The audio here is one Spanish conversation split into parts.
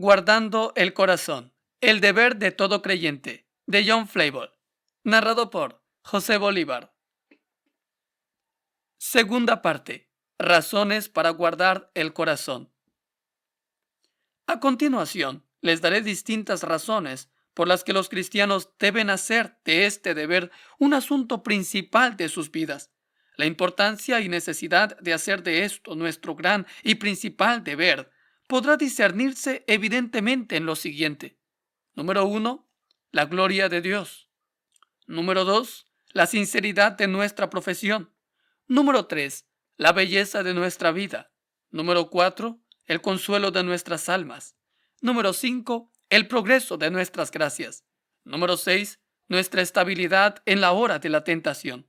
Guardando el corazón. El deber de todo creyente. De John Flavel. Narrado por José Bolívar. Segunda parte. Razones para guardar el corazón. A continuación, les daré distintas razones por las que los cristianos deben hacer de este deber un asunto principal de sus vidas. La importancia y necesidad de hacer de esto nuestro gran y principal deber podrá discernirse evidentemente en lo siguiente. Número 1. La gloria de Dios. Número 2. La sinceridad de nuestra profesión. Número 3. La belleza de nuestra vida. Número 4. El consuelo de nuestras almas. Número 5. El progreso de nuestras gracias. Número 6. Nuestra estabilidad en la hora de la tentación.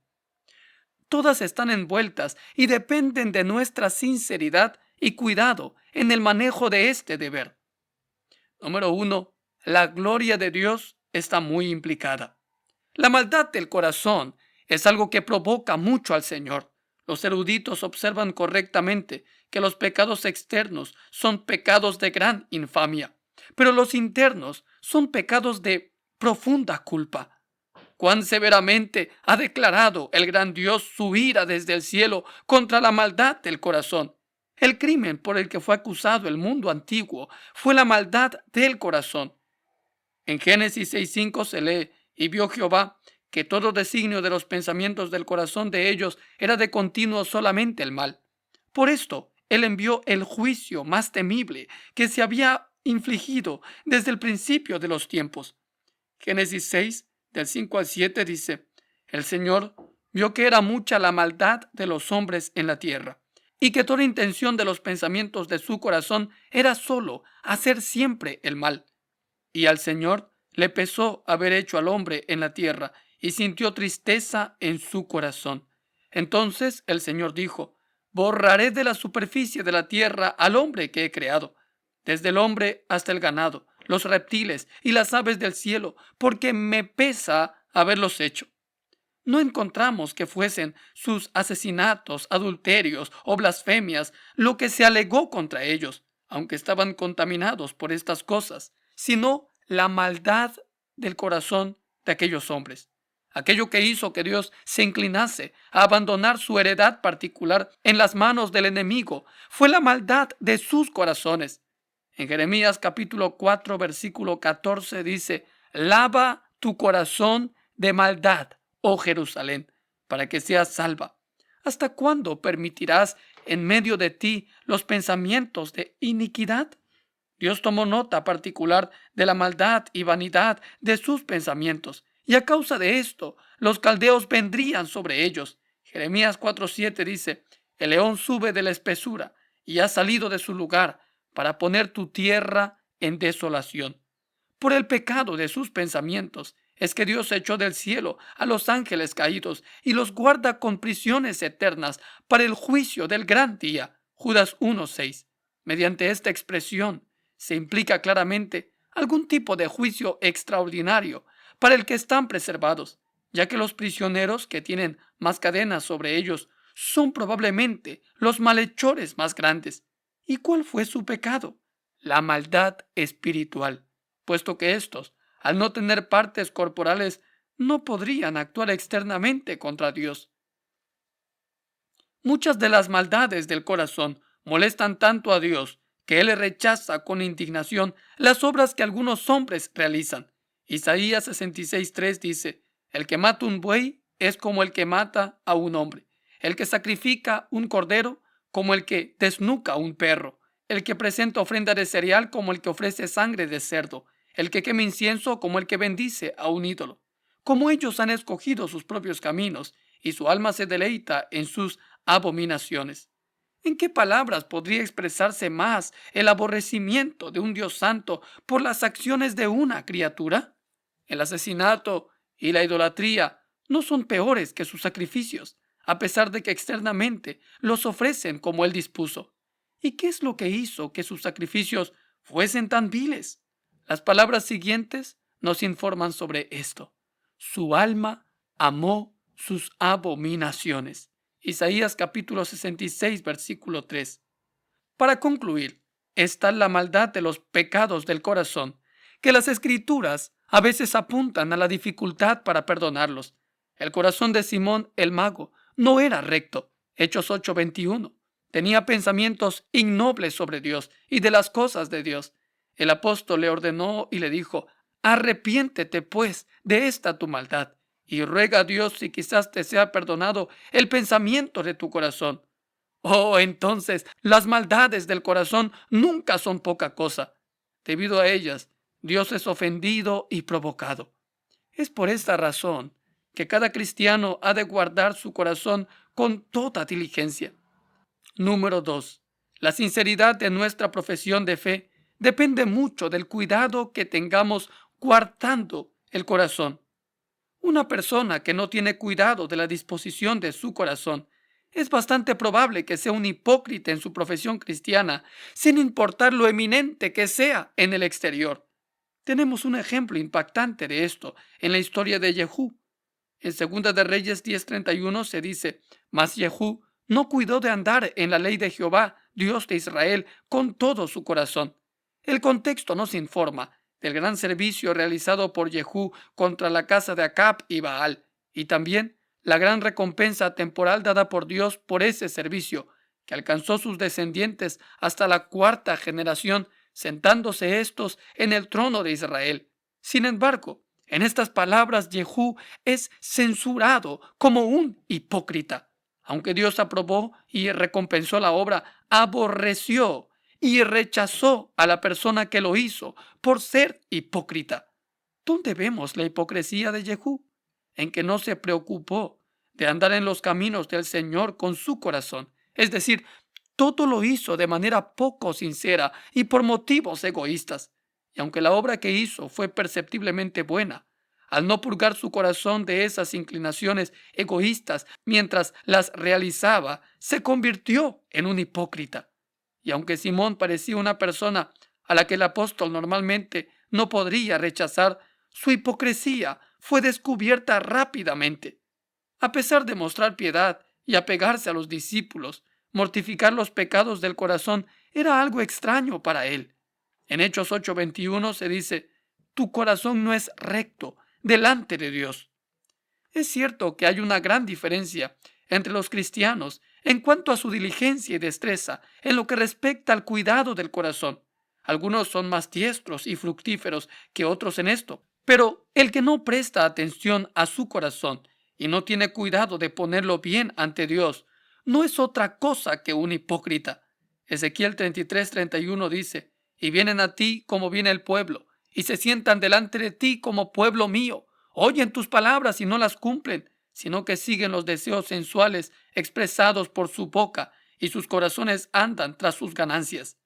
Todas están envueltas y dependen de nuestra sinceridad y cuidado en el manejo de este deber. Número 1. La gloria de Dios está muy implicada. La maldad del corazón es algo que provoca mucho al Señor. Los eruditos observan correctamente que los pecados externos son pecados de gran infamia, pero los internos son pecados de profunda culpa. Cuán severamente ha declarado el gran Dios su ira desde el cielo contra la maldad del corazón. El crimen por el que fue acusado el mundo antiguo fue la maldad del corazón. En Génesis 6:5 se lee: y vio Jehová que todo designio de los pensamientos del corazón de ellos era de continuo solamente el mal. Por esto, él envió el juicio más temible que se había infligido desde el principio de los tiempos. Génesis 6, del 5 al 7 dice: el Señor vio que era mucha la maldad de los hombres en la tierra, y que toda intención de los pensamientos de su corazón era solo hacer siempre el mal. Y al Señor le pesó haber hecho al hombre en la tierra, y sintió tristeza en su corazón. Entonces el Señor dijo: borraré de la superficie de la tierra al hombre que he creado, desde el hombre hasta el ganado, los reptiles y las aves del cielo, porque me pesa haberlos hecho. No encontramos que fuesen sus asesinatos, adulterios o blasfemias lo que se alegó contra ellos, aunque estaban contaminados por estas cosas, sino la maldad del corazón de aquellos hombres. Aquello que hizo que Dios se inclinase a abandonar su heredad particular en las manos del enemigo fue la maldad de sus corazones. En Jeremías capítulo 4, versículo 14 dice: lava tu corazón de maldad, oh Jerusalén, para que seas salva. ¿Hasta cuándo permitirás en medio de ti los pensamientos de iniquidad? Dios tomó nota particular de la maldad y vanidad de sus pensamientos, y a causa de esto, los caldeos vendrían sobre ellos. Jeremías 4:7 dice: el león sube de la espesura y ha salido de su lugar para poner tu tierra en desolación. Por el pecado de sus pensamientos es que Dios echó del cielo a los ángeles caídos y los guarda con prisiones eternas para el juicio del gran día. Judas 1:6. Mediante esta expresión se implica claramente algún tipo de juicio extraordinario para el que están preservados, ya que los prisioneros que tienen más cadenas sobre ellos son probablemente los malhechores más grandes. ¿Y cuál fue su pecado? La maldad espiritual, puesto que éstos, al no tener partes corporales, no podrían actuar externamente contra Dios. Muchas de las maldades del corazón molestan tanto a Dios que Él rechaza con indignación las obras que algunos hombres realizan. Isaías 66:3 dice: el que mata un buey es como el que mata a un hombre, el que sacrifica un cordero como el que desnuca un perro, el que presenta ofrenda de cereal como el que ofrece sangre de cerdo, el que quema incienso como el que bendice a un ídolo. Como ellos han escogido sus propios caminos y su alma se deleita en sus abominaciones. ¿En qué palabras podría expresarse más el aborrecimiento de un Dios santo por las acciones de una criatura? El asesinato y la idolatría no son peores que sus sacrificios, a pesar de que externamente los ofrecen como Él dispuso. ¿Y qué es lo que hizo que sus sacrificios fuesen tan viles? Las palabras siguientes nos informan sobre esto. Su alma amó sus abominaciones. Isaías capítulo 66, versículo 3. Para concluir, está la maldad de los pecados del corazón, que las Escrituras a veces apuntan a la dificultad para perdonarlos. El corazón de Simón el mago no era recto. Hechos 8:21. Tenía pensamientos ignobles sobre Dios y de las cosas de Dios. El apóstol le ordenó y le dijo: arrepiéntete pues de esta tu maldad y ruega a Dios si quizás te sea perdonado el pensamiento de tu corazón. Oh, entonces las maldades del corazón nunca son poca cosa. Debido a ellas, Dios es ofendido y provocado. Es por esta razón que cada cristiano ha de guardar su corazón con toda diligencia. Número 2. La sinceridad de nuestra profesión de fe depende mucho del cuidado que tengamos guardando el corazón. Una persona que no tiene cuidado de la disposición de su corazón es bastante probable que sea un hipócrita en su profesión cristiana, sin importar lo eminente que sea en el exterior. Tenemos un ejemplo impactante de esto en la historia de Jehú. En 2 de Reyes 10:31 se dice: mas Jehú no cuidó de andar en la ley de Jehová, Dios de Israel, con todo su corazón. El contexto nos informa del gran servicio realizado por Jehú contra la casa de Acab y Baal, y también la gran recompensa temporal dada por Dios por ese servicio, que alcanzó sus descendientes hasta la cuarta generación, sentándose estos en el trono de Israel. Sin embargo, en estas palabras Jehú es censurado como un hipócrita. Aunque Dios aprobó y recompensó la obra, aborreció y rechazó a la persona que lo hizo por ser hipócrita. ¿Dónde vemos la hipocresía de Jehú? En que no se preocupó de andar en los caminos del Señor con su corazón. Es decir, todo lo hizo de manera poco sincera y por motivos egoístas. Y aunque la obra que hizo fue perceptiblemente buena, al no purgar su corazón de esas inclinaciones egoístas mientras las realizaba, se convirtió en un hipócrita. Y aunque Simón parecía una persona a la que el apóstol normalmente no podría rechazar, su hipocresía fue descubierta rápidamente. A pesar de mostrar piedad y apegarse a los discípulos, mortificar los pecados del corazón era algo extraño para él. En Hechos 8:21 se dice: tu corazón no es recto delante de Dios. Es cierto que hay una gran diferencia entre los cristianos en cuanto a su diligencia y destreza en lo que respecta al cuidado del corazón. Algunos son más diestros y fructíferos que otros en esto, pero el que no presta atención a su corazón y no tiene cuidado de ponerlo bien ante Dios, no es otra cosa que un hipócrita. Ezequiel 33:31 dice: y vienen a ti como viene el pueblo, y se sientan delante de ti como pueblo mío. Oyen tus palabras y no las cumplen, sino que siguen los deseos sensuales expresados por su boca, y sus corazones andan tras sus ganancias.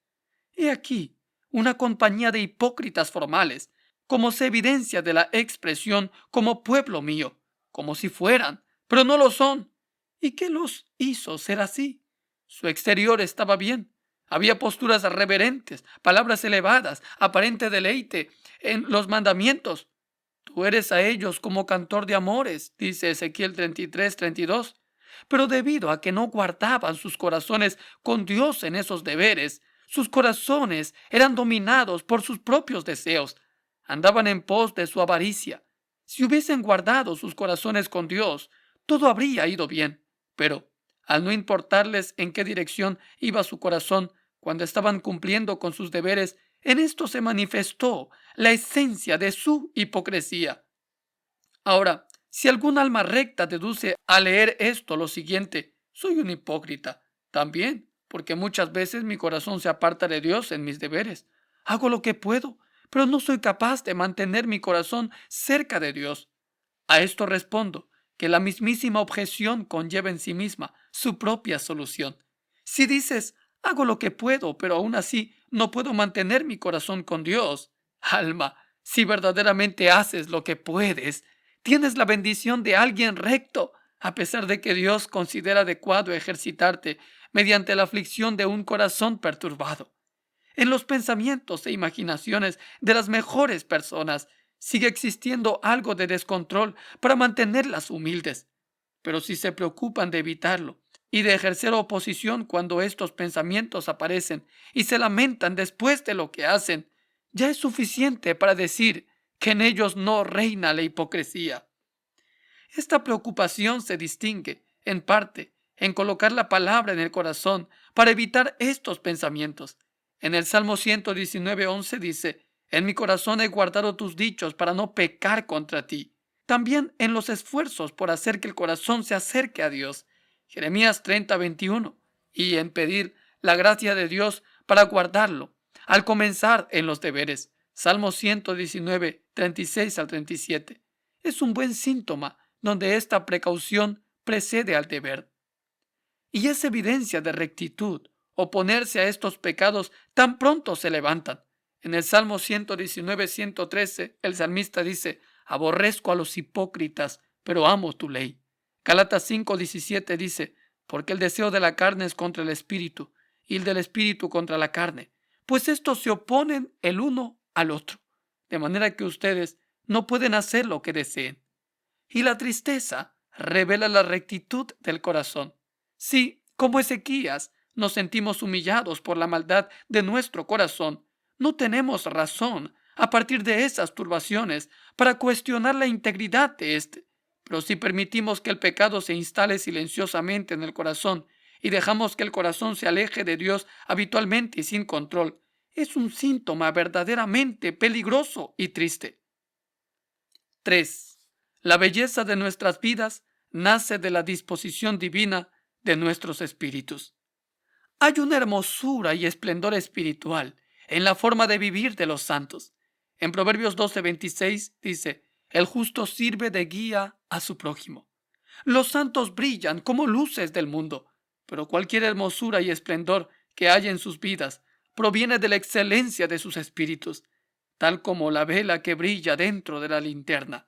He aquí una compañía de hipócritas formales, como se evidencia de la expresión como pueblo mío, como si fueran, pero no lo son. ¿Y qué los hizo ser así? Su exterior estaba bien. Había posturas reverentes, palabras elevadas, aparente deleite en los mandamientos. Tú eres a ellos como cantor de amores, dice Ezequiel 33:32. Pero debido a que no guardaban sus corazones con Dios en esos deberes, sus corazones eran dominados por sus propios deseos. Andaban en pos de su avaricia. Si hubiesen guardado sus corazones con Dios, todo habría ido bien. Pero, al no importarles en qué dirección iba su corazón cuando estaban cumpliendo con sus deberes, en esto se manifestó la esencia de su hipocresía. Ahora, si algún alma recta deduce al leer esto lo siguiente: soy un hipócrita, también, porque muchas veces mi corazón se aparta de Dios en mis deberes. Hago lo que puedo, pero no soy capaz de mantener mi corazón cerca de Dios. A esto respondo que la mismísima objeción conlleva en sí misma su propia solución. Si dices: hago lo que puedo, pero aún así no puedo mantener mi corazón con Dios. Alma, si verdaderamente haces lo que puedes, tienes la bendición de alguien recto, a pesar de que Dios considera adecuado ejercitarte mediante la aflicción de un corazón perturbado. En los pensamientos e imaginaciones de las mejores personas sigue existiendo algo de descontrol para mantenerlas humildes. Pero si se preocupan de evitarlo, y de ejercer oposición cuando estos pensamientos aparecen y se lamentan después de lo que hacen, ya es suficiente para decir que en ellos no reina la hipocresía. Esta preocupación se distingue, en parte, en colocar la palabra en el corazón para evitar estos pensamientos. En el Salmo 119:11 dice: En mi corazón he guardado tus dichos para no pecar contra ti. También en los esfuerzos por hacer que el corazón se acerque a Dios. Jeremías 30:21. Y en pedir la gracia de Dios para guardarlo, al comenzar en los deberes. Salmo 119:36 al 37. Es un buen síntoma donde esta precaución precede al deber. Y es evidencia de rectitud oponerse a estos pecados tan pronto se levantan. En el Salmo 119:113, el salmista dice: Aborrezco a los hipócritas, pero amo tu ley. Gálatas 5:17 dice: Porque el deseo de la carne es contra el espíritu, y el del espíritu contra la carne, pues estos se oponen el uno al otro, de manera que ustedes no pueden hacer lo que deseen. Y la tristeza revela la rectitud del corazón. Si, como Ezequías, nos sentimos humillados por la maldad de nuestro corazón, no tenemos razón, a partir de esas turbaciones, para cuestionar la integridad de éste. Pero si permitimos que el pecado se instale silenciosamente en el corazón y dejamos que el corazón se aleje de Dios habitualmente y sin control, es un síntoma verdaderamente peligroso y triste. 3. La belleza de nuestras vidas nace de la disposición divina de nuestros espíritus. Hay una hermosura y esplendor espiritual en la forma de vivir de los santos. En Proverbios 12:26 dice: El justo sirve de guía a su prójimo. Los santos brillan como luces del mundo, pero cualquier hermosura y esplendor que haya en sus vidas proviene de la excelencia de sus espíritus, tal como la vela que brilla dentro de la linterna.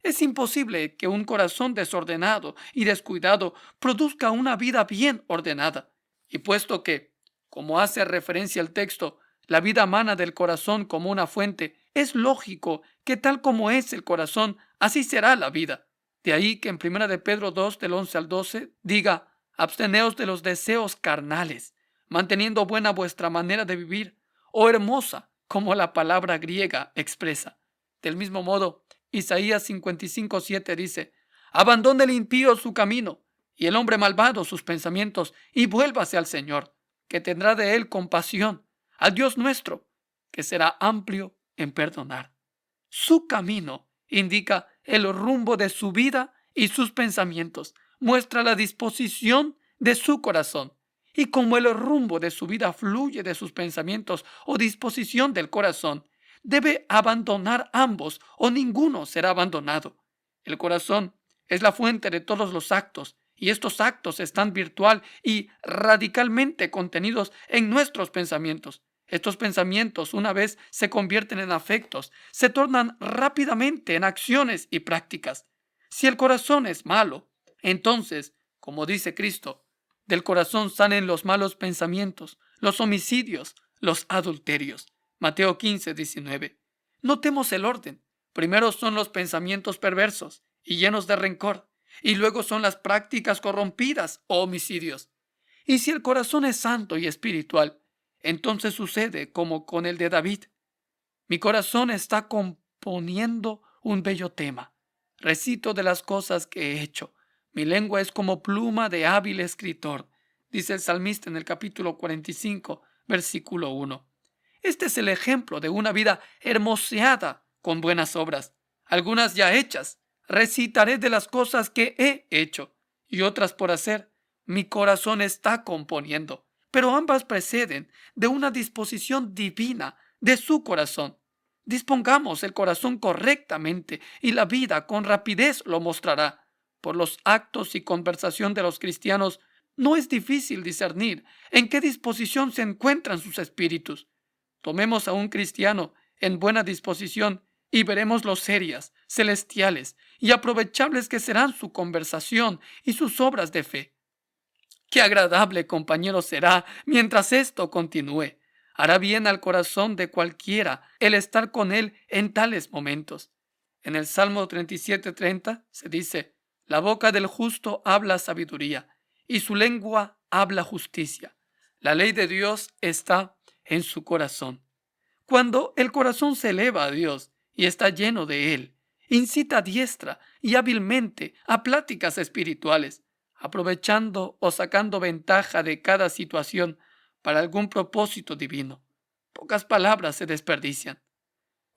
Es imposible que un corazón desordenado y descuidado produzca una vida bien ordenada. Y puesto que, como hace referencia el texto, la vida mana del corazón como una fuente, es lógico que tal como es el corazón, así será la vida. De ahí que en 1 de Pedro 2, del 11 al 12, diga: absteneos de los deseos carnales, manteniendo buena vuestra manera de vivir, o hermosa, como la palabra griega expresa. Del mismo modo, Isaías 55:7 dice: abandone el impío su camino, y el hombre malvado sus pensamientos, y vuélvase al Señor, que tendrá de él compasión, al Dios nuestro, que será amplio en perdonar. Su camino indica el rumbo de su vida y sus pensamientos, muestra la disposición de su corazón. Y como el rumbo de su vida fluye de sus pensamientos o disposición del corazón, debe abandonar ambos o ninguno será abandonado. El corazón es la fuente de todos los actos, y estos actos están virtual y radicalmente contenidos en nuestros pensamientos. Estos pensamientos, una vez se convierten en afectos, se tornan rápidamente en acciones y prácticas. Si el corazón es malo, entonces, como dice Cristo, del corazón salen los malos pensamientos, los homicidios, los adulterios. Mateo 15:19. Notemos el orden. Primero son los pensamientos perversos y llenos de rencor, y luego son las prácticas corrompidas o homicidios. Y si el corazón es santo y espiritual, entonces sucede como con el de David: mi corazón está componiendo un bello tema. Recito de las cosas que he hecho. Mi lengua es como pluma de hábil escritor, dice el salmista en el capítulo 45, versículo 1. Este es el ejemplo de una vida hermoseada con buenas obras, algunas ya hechas. Recitaré de las cosas que he hecho y otras por hacer. Mi corazón está componiendo, pero ambas preceden de una disposición divina de su corazón. Dispongamos el corazón correctamente y la vida con rapidez lo mostrará. Por los actos y conversación de los cristianos, no es difícil discernir en qué disposición se encuentran sus espíritus. Tomemos a un cristiano en buena disposición y veremos lo serias, celestiales y aprovechables que serán su conversación y sus obras de fe. Qué agradable compañero será mientras esto continúe. Hará bien al corazón de cualquiera el estar con él en tales momentos. En el Salmo 37:30 se dice: la boca del justo habla sabiduría, y su lengua habla justicia. La ley de Dios está en su corazón. Cuando el corazón se eleva a Dios y está lleno de Él, incita diestra y hábilmente a pláticas espirituales, aprovechando o sacando ventaja de cada situación para algún propósito divino. Pocas palabras se desperdician.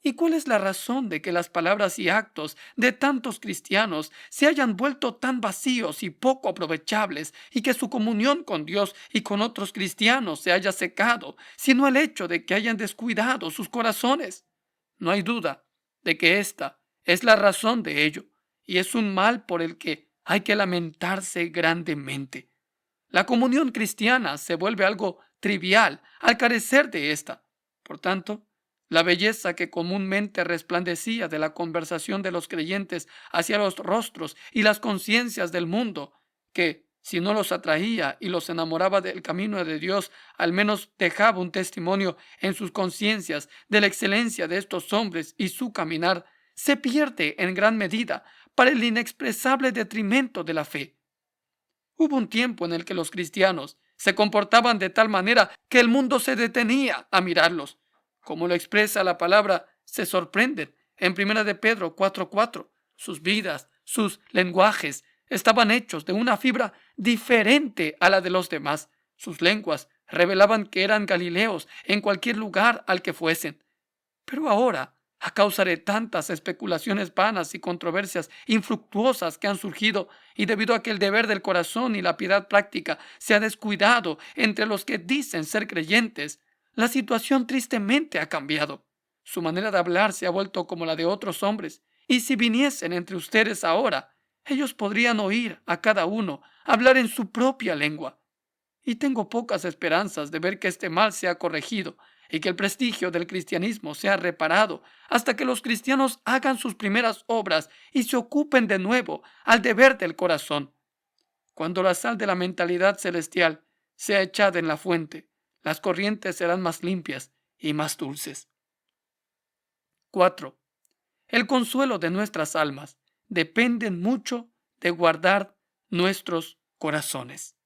¿Y cuál es la razón de que las palabras y actos de tantos cristianos se hayan vuelto tan vacíos y poco aprovechables y que su comunión con Dios y con otros cristianos se haya secado, sino el hecho de que hayan descuidado sus corazones? No hay duda de que esta es la razón de ello, y es un mal por el que hay que lamentarse grandemente. La comunión cristiana se vuelve algo trivial al carecer de esta. Por tanto, la belleza que comúnmente resplandecía de la conversación de los creyentes hacia los rostros y las conciencias del mundo, que, si no los atraía y los enamoraba del camino de Dios, al menos dejaba un testimonio en sus conciencias de la excelencia de estos hombres y su caminar, se pierde en gran medida para el inexpresable detrimento de la fe. Hubo un tiempo en el que los cristianos se comportaban de tal manera que el mundo se detenía a mirarlos. Como lo expresa la palabra, se sorprenden en 1 de Pedro 4:4. Sus vidas, sus lenguajes estaban hechos de una fibra diferente a la de los demás. Sus lenguas revelaban que eran galileos en cualquier lugar al que fuesen. Pero ahora, a causa de tantas especulaciones vanas y controversias infructuosas que han surgido, y debido a que el deber del corazón y la piedad práctica se ha descuidado entre los que dicen ser creyentes, la situación tristemente ha cambiado. Su manera de hablar se ha vuelto como la de otros hombres, y si viniesen entre ustedes ahora, ellos podrían oír a cada uno hablar en su propia lengua. Y tengo pocas esperanzas de ver que este mal sea corregido y que el prestigio del cristianismo sea reparado hasta que los cristianos hagan sus primeras obras y se ocupen de nuevo al deber del corazón. Cuando la sal de la mentalidad celestial sea echada en la fuente, las corrientes serán más limpias y más dulces. 4. El consuelo de nuestras almas depende mucho de guardar nuestros corazones.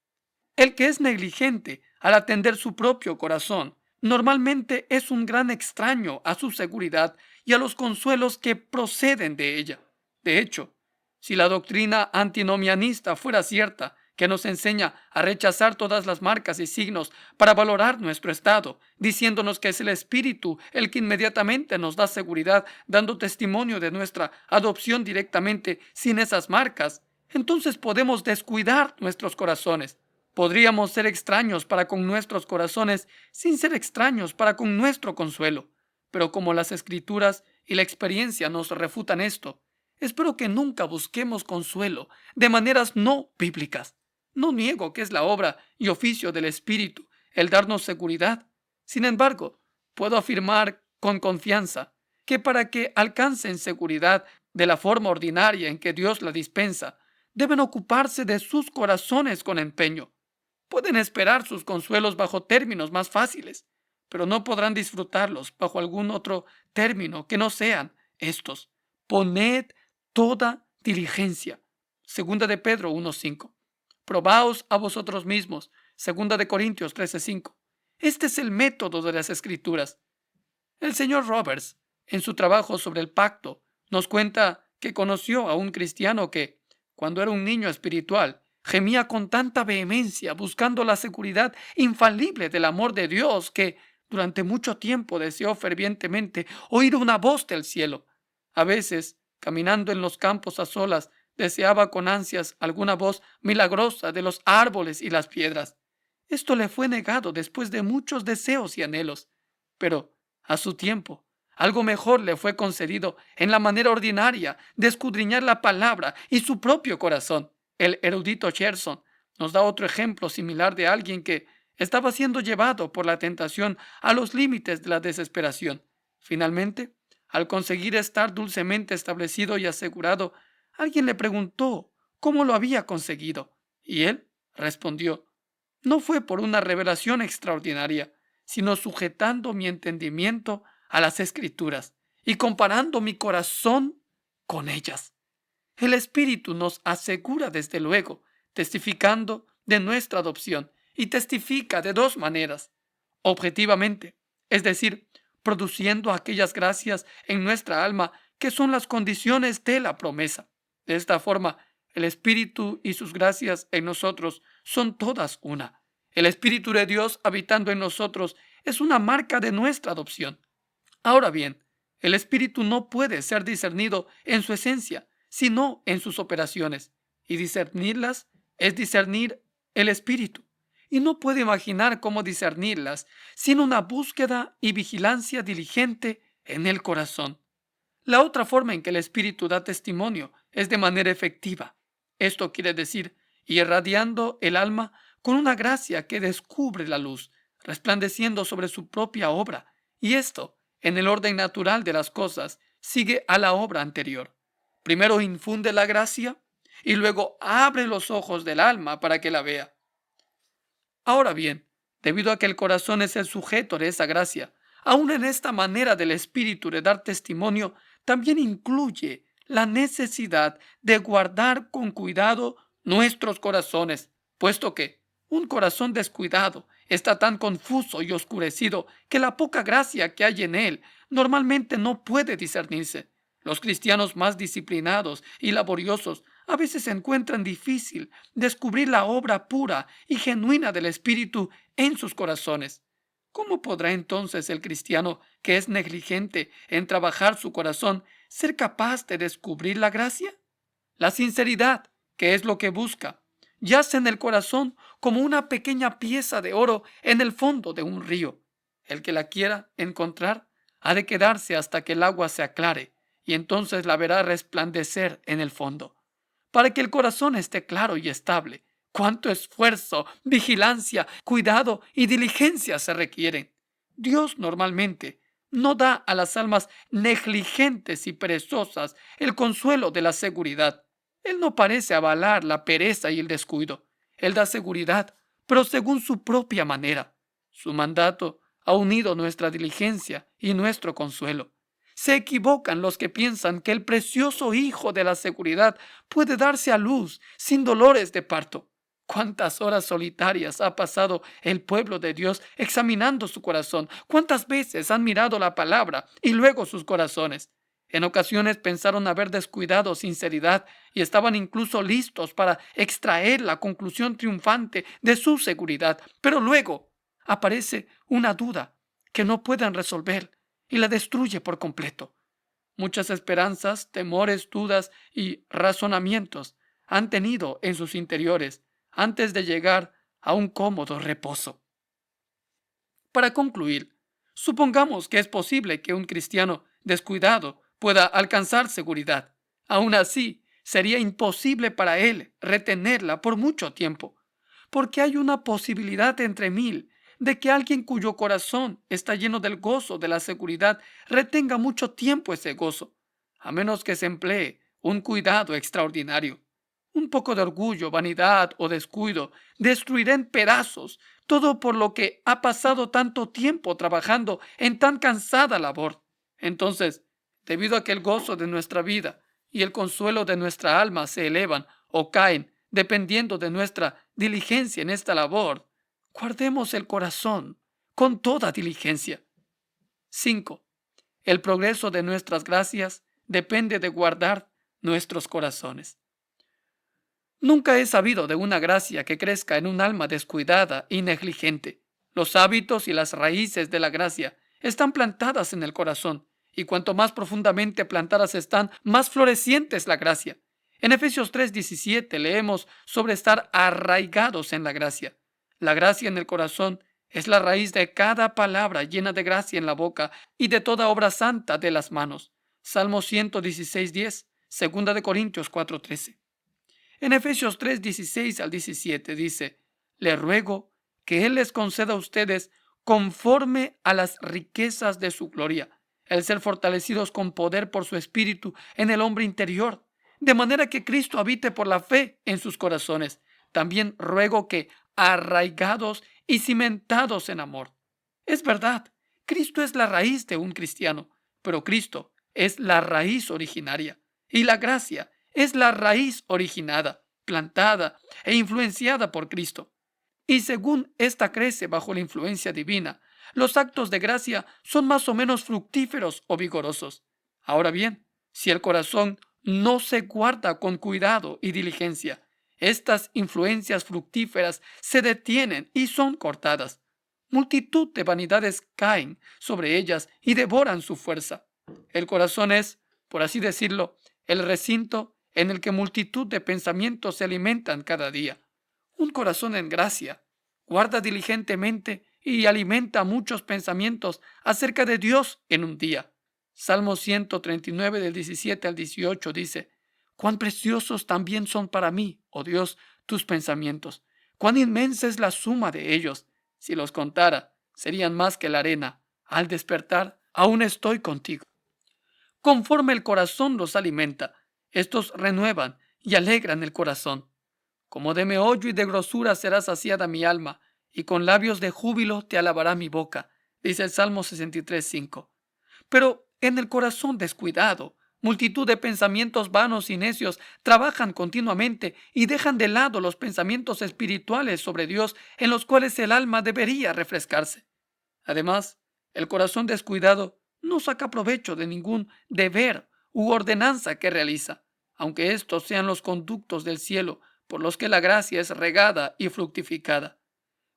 El que es negligente al atender su propio corazón normalmente es un gran extraño a su seguridad y a los consuelos que proceden de ella. De hecho, si la doctrina antinomianista fuera cierta, que nos enseña a rechazar todas las marcas y signos para valorar nuestro estado, diciéndonos que es el Espíritu el que inmediatamente nos da seguridad, dando testimonio de nuestra adopción directamente sin esas marcas, entonces podemos descuidar nuestros corazones. Podríamos ser extraños para con nuestros corazones sin ser extraños para con nuestro consuelo. Pero como las Escrituras y la experiencia nos refutan esto, espero que nunca busquemos consuelo de maneras no bíblicas. No niego que es la obra y oficio del Espíritu el darnos seguridad. Sin embargo, puedo afirmar con confianza que para que alcancen seguridad de la forma ordinaria en que Dios la dispensa, deben ocuparse de sus corazones con empeño. Pueden esperar sus consuelos bajo términos más fáciles, pero no podrán disfrutarlos bajo algún otro término que no sean estos. Poned toda diligencia. Segunda de Pedro 1:5. Probaos a vosotros mismos. Segunda de Corintios 13:5. Este es el método de las Escrituras. El señor Roberts, en su trabajo sobre el pacto, nos cuenta que conoció a un cristiano que, cuando era un niño espiritual, gemía con tanta vehemencia buscando la seguridad infalible del amor de Dios que durante mucho tiempo deseó fervientemente oír una voz del cielo. A veces, caminando en los campos a solas, deseaba con ansias alguna voz milagrosa de los árboles y las piedras. Esto le fue negado después de muchos deseos y anhelos, pero a su tiempo algo mejor le fue concedido en la manera ordinaria de escudriñar la palabra y su propio corazón. El erudito Gerson nos da otro ejemplo similar de alguien que estaba siendo llevado por la tentación a los límites de la desesperación. Finalmente, al conseguir estar dulcemente establecido y asegurado, alguien le preguntó cómo lo había conseguido, y él respondió: no fue por una revelación extraordinaria, sino sujetando mi entendimiento a las Escrituras y comparando mi corazón con ellas. El Espíritu nos asegura desde luego, testificando de nuestra adopción y testifica de dos maneras: objetivamente, es decir, produciendo aquellas gracias en nuestra alma que son las condiciones de la promesa. De esta forma, el Espíritu y sus gracias en nosotros son todas una. El Espíritu de Dios habitando en nosotros es una marca de nuestra adopción. Ahora bien, el Espíritu no puede ser discernido en su esencia, sino en sus operaciones, y discernirlas es discernir el Espíritu. Y no puede imaginar cómo discernirlas sin una búsqueda y vigilancia diligente en el corazón. La otra forma en que el Espíritu da testimonio es de manera efectiva. Esto quiere decir, irradiando el alma con una gracia que descubre la luz, resplandeciendo sobre su propia obra, y esto, en el orden natural de las cosas, sigue a la obra anterior. Primero infunde la gracia y luego abre los ojos del alma para que la vea. Ahora bien, debido a que el corazón es el sujeto de esa gracia, aún en esta manera del Espíritu de dar testimonio, también incluye la necesidad de guardar con cuidado nuestros corazones, puesto que un corazón descuidado está tan confuso y oscurecido que la poca gracia que hay en él normalmente no puede discernirse. Los cristianos más disciplinados y laboriosos a veces encuentran difícil descubrir la obra pura y genuina del Espíritu en sus corazones. ¿Cómo podrá entonces el cristiano que es negligente en trabajar su corazón ser capaz de descubrir la gracia? La sinceridad, que es lo que busca, yace en el corazón como una pequeña pieza de oro en el fondo de un río. El que la quiera encontrar ha de quedarse hasta que el agua se aclare, y entonces la verá resplandecer en el fondo. Para que el corazón esté claro y estable, cuánto esfuerzo, vigilancia, cuidado y diligencia se requieren. Dios normalmente no da a las almas negligentes y perezosas el consuelo de la seguridad. Él no parece avalar la pereza y el descuido. Él da seguridad, pero según su propia manera. Su mandato ha unido nuestra diligencia y nuestro consuelo. Se equivocan los que piensan que el precioso Hijo de la seguridad puede darse a luz sin dolores de parto. ¿Cuántas horas solitarias ha pasado el pueblo de Dios examinando su corazón? ¿Cuántas veces han mirado la palabra y luego sus corazones? En ocasiones pensaron haber descuidado sinceridad y estaban incluso listos para extraer la conclusión triunfante de su seguridad. Pero luego aparece una duda que no pueden resolver y la destruye por completo. Muchas esperanzas, temores, dudas y razonamientos han tenido en sus interiores antes de llegar a un cómodo reposo. Para concluir, supongamos que es posible que un cristiano descuidado pueda alcanzar seguridad. Aún así, sería imposible para él retenerla por mucho tiempo, porque hay una posibilidad entre mil de que alguien cuyo corazón está lleno del gozo de la seguridad retenga mucho tiempo ese gozo, a menos que se emplee un cuidado extraordinario. Un poco de orgullo, vanidad o descuido destruirá en pedazos todo por lo que ha pasado tanto tiempo trabajando en tan cansada labor. Entonces, debido a que el gozo de nuestra vida y el consuelo de nuestra alma se elevan o caen dependiendo de nuestra diligencia en esta labor, guardemos el corazón con toda diligencia. 5. El progreso de nuestras gracias depende de guardar nuestros corazones. Nunca he sabido de una gracia que crezca en un alma descuidada y negligente. Los hábitos y las raíces de la gracia están plantadas en el corazón, y cuanto más profundamente plantadas están, más floreciente es la gracia. En Efesios 3:17 leemos sobre estar arraigados en la gracia. La gracia en el corazón es la raíz de cada palabra llena de gracia en la boca y de toda obra santa de las manos. Salmo 116:10, 2 de Corintios 4:13. En Efesios 3:16 al 17 dice: le ruego que Él les conceda a ustedes conforme a las riquezas de su gloria, el ser fortalecidos con poder por su espíritu en el hombre interior, de manera que Cristo habite por la fe en sus corazones. También ruego que, arraigados y cimentados en amor. Es verdad, Cristo es la raíz de un cristiano, pero Cristo es la raíz originaria y la gracia es la raíz originada. plantada e influenciada por Cristo. Y según ésta crece bajo la influencia divina, los actos de gracia son más o menos fructíferos o vigorosos. Ahora bien, si el corazón no se guarda con cuidado y diligencia, estas influencias fructíferas se detienen y son cortadas. Multitud de vanidades caen sobre ellas y devoran su fuerza. El corazón es, por así decirlo, el recinto en el que multitud de pensamientos se alimentan cada día. Un corazón en gracia guarda diligentemente y alimenta muchos pensamientos acerca de Dios en un día. Salmo 139 del 17 al 18 dice: «Cuán preciosos también son para mí, oh Dios, tus pensamientos. Cuán inmensa es la suma de ellos. Si los contara, serían más que la arena. Al despertar, aún estoy contigo». Conforme el corazón los alimenta, estos renuevan y alegran el corazón. Como de meollo y de grosura será saciada mi alma, y con labios de júbilo te alabará mi boca, dice el Salmo 63:5. Pero en el corazón descuidado, multitud de pensamientos vanos y necios trabajan continuamente y dejan de lado los pensamientos espirituales sobre Dios en los cuales el alma debería refrescarse. Además, el corazón descuidado no saca provecho de ningún deber u ordenanza que realiza, aunque estos sean los conductos del cielo por los que la gracia es regada y fructificada.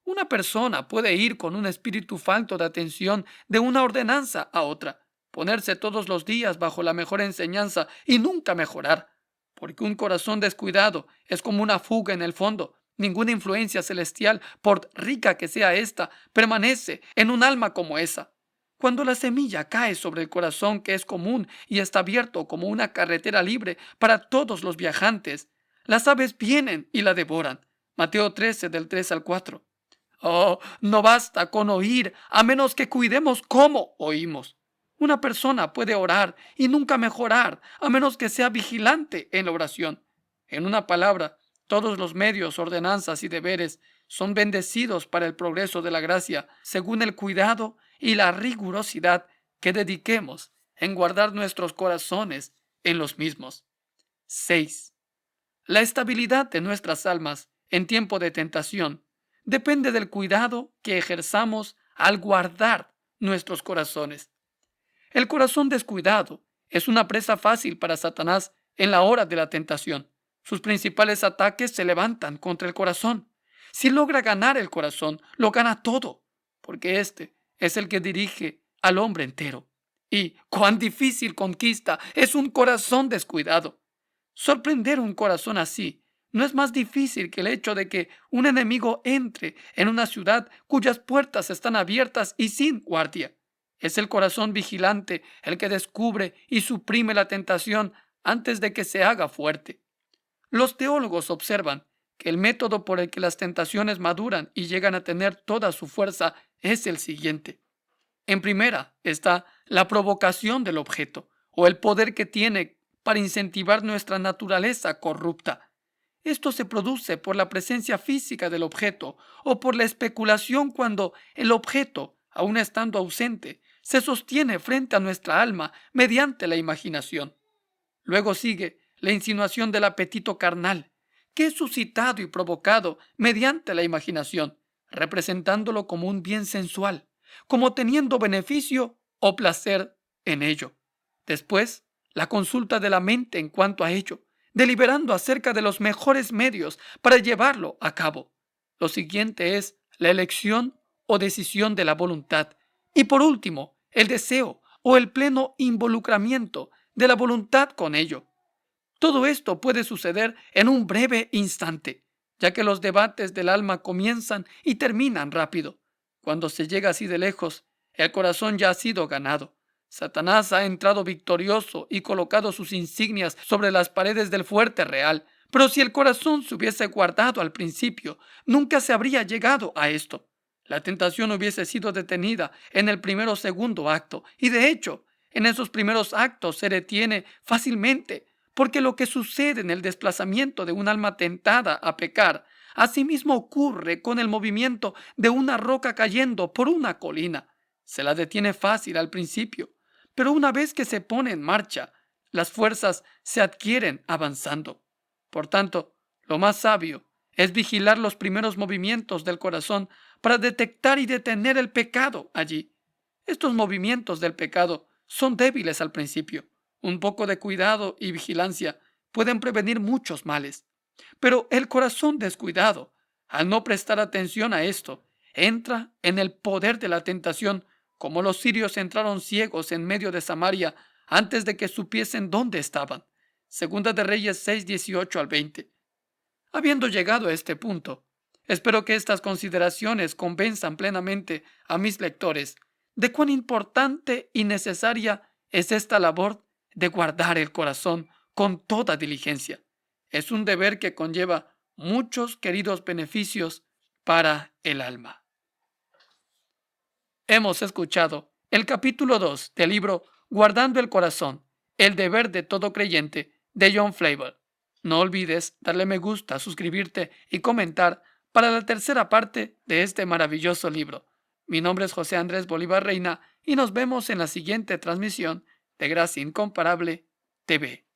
Una persona puede ir con un espíritu falto de atención de una ordenanza a otra, ponerse todos los días bajo la mejor enseñanza y nunca mejorar, porque un corazón descuidado es como una fuga en el fondo. Ninguna influencia celestial, por rica que sea ésta, permanece en un alma como esa. Cuando la semilla cae sobre el corazón que es común y está abierto como una carretera libre para todos los viajantes, las aves vienen y la devoran. Mateo 13 del 3 al 4. Oh, no basta con oír a menos que cuidemos cómo oímos. Una persona puede orar y nunca mejorar a menos que sea vigilante en la oración. En una palabra, todos los medios, ordenanzas y deberes son bendecidos para el progreso de la gracia según el cuidado y la rigurosidad que dediquemos en guardar nuestros corazones en los mismos. 6. La estabilidad de nuestras almas en tiempo de tentación depende del cuidado que ejerzamos al guardar nuestros corazones. El corazón descuidado es una presa fácil para Satanás en la hora de la tentación. Sus principales ataques se levantan contra el corazón. Si logra ganar el corazón, lo gana todo, porque este es el que dirige al hombre entero. Y cuán difícil conquista es un corazón descuidado. Sorprender un corazón así no es más difícil que el hecho de que un enemigo entre en una ciudad cuyas puertas están abiertas y sin guardia. Es el corazón vigilante el que descubre y suprime la tentación antes de que se haga fuerte. Los teólogos observan que el método por el que las tentaciones maduran y llegan a tener toda su fuerza es el siguiente. En primera está la provocación del objeto, o el poder que tiene para incentivar nuestra naturaleza corrupta. Esto se produce por la presencia física del objeto o por la especulación cuando el objeto, aun estando ausente, se sostiene frente a nuestra alma mediante la imaginación. Luego sigue la insinuación del apetito carnal, que es suscitado y provocado mediante la imaginación, representándolo como un bien sensual, como teniendo beneficio o placer en ello. Después, la consulta de la mente en cuanto a ello, deliberando acerca de los mejores medios para llevarlo a cabo. Lo siguiente es la elección o decisión de la voluntad. Y por último, el deseo o el pleno involucramiento de la voluntad con ello. Todo esto puede suceder en un breve instante, ya que los debates del alma comienzan y terminan rápido. Cuando se llega así de lejos, el corazón ya ha sido ganado. Satanás ha entrado victorioso y colocado sus insignias sobre las paredes del fuerte real. Pero si el corazón se hubiese guardado al principio, nunca se habría llegado a esto. La tentación hubiese sido detenida en el primero o segundo acto, y de hecho, en esos primeros actos se detiene fácilmente, porque lo que sucede en el desplazamiento de un alma tentada a pecar, asimismo ocurre con el movimiento de una roca cayendo por una colina. Se la detiene fácil al principio, pero una vez que se pone en marcha, las fuerzas se adquieren avanzando. Por tanto, Lo más sabio es vigilar los primeros movimientos del corazón para detectar y detener el pecado allí. Estos movimientos del pecado son débiles al principio. Un poco de cuidado y vigilancia pueden prevenir muchos males. Pero el corazón descuidado, al no prestar atención a esto, entra en el poder de la tentación, como los sirios entraron ciegos en medio de Samaria antes de que supiesen dónde estaban. Segunda de Reyes 6, 18 al 20. Habiendo llegado a este punto, espero que estas consideraciones convenzan plenamente a mis lectores de cuán importante y necesaria es esta labor de guardar el corazón con toda diligencia. Es un deber que conlleva muchos queridos beneficios para el alma. Hemos escuchado el capítulo 2 del libro Guardando el corazón, el deber de todo creyente, de John Flavel. No olvides darle me gusta, suscribirte y comentar para la tercera parte de este maravilloso libro. Mi nombre es José Andrés Bolívar Reina y nos vemos en la siguiente transmisión de Gracia Incomparable TV.